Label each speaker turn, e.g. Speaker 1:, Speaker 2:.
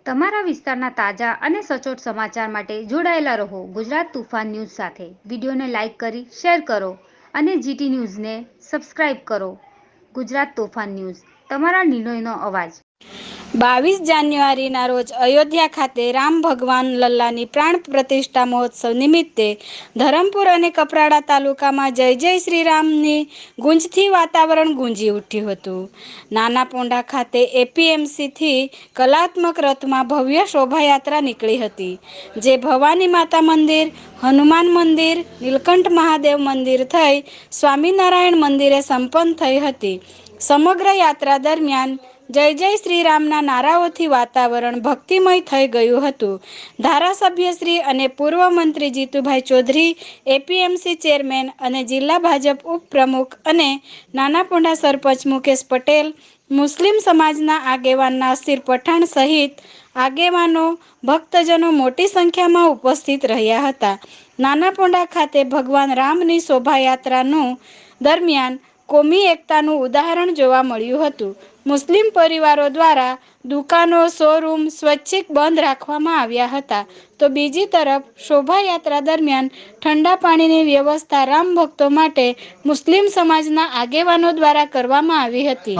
Speaker 1: તમારા વિસ્તારના તાજા અને સચોટ સમાચાર માટે જોડાયેલા રહો ગુજરાત તુફાન ન્યૂઝ સાથે. વિડીયોને લાઇક કરી શેર કરો અને જીટી ન્યૂઝને સબસ્ક્રાઇબ કરો. ગુજરાત તોફાન ન્યૂઝ, તમારા નિર્ણયનો અવાજ.
Speaker 2: 22 જાન્યુઆરીના રોજ અયોધ્યા ખાતે રામ ભગવાન લલ્લાની પ્રાણ પ્રતિષ્ઠા મહોત્સવ નિમિત્તે ધરમપુર અને કપરાડા તાલુકામાં જય જય શ્રી રામની ગુંજથી વાતાવરણ ગુંજી ઉઠ્યું હતું. નાના પોંઢા ખાતે એપીએમસીથી કલાત્મક રથમાં ભવ્ય શોભાયાત્રા નીકળી હતી, જે ભવાની માતા મંદિર, હનુમાન મંદિર, નીલકંઠ મહાદેવ મંદિર થઈ સ્વામિનારાયણ મંદિરે સંપન્ન થઈ હતી. સમગ્ર યાત્રા દરમિયાન જય જય શ્રી રામના નારાઓથી વાતાવરણ ભક્તિમય થઈ ગયું હતું. ધારાસભ્યશ્રી અને પૂર્વ મંત્રી જીતુભાઈ ચૌધરી, એપીએમસી ચેરમેન અને જિલ્લા ભાજપ ઉપપ્રમુખ અને નાના પોંઢા સરપંચ મુકેશ પટેલ, મુસ્લિમ સમાજના આગેવાન નાસિર પઠાણ સહિત આગેવાનો, ભક્તજનો મોટી સંખ્યામાં ઉપસ્થિત રહ્યા હતા. નાના પોંઢા ખાતે ભગવાન રામની શોભાયાત્રાનું દરમિયાન કોમી એકતાનું ઉદાહરણ જોવા મળ્યું હતું. મુસ્લિમ પરિવારો દ્વારા દુકાનો, શોરૂમ સ્વૈચ્છિક બંધ રાખવામાં આવ્યા હતા, તો બીજી તરફ શોભાયાત્રા દરમિયાન ઠંડા પાણીની વ્યવસ્થા રામ ભક્તો માટે મુસ્લિમ સમાજના આગેવાનો દ્વારા કરવામાં આવી હતી.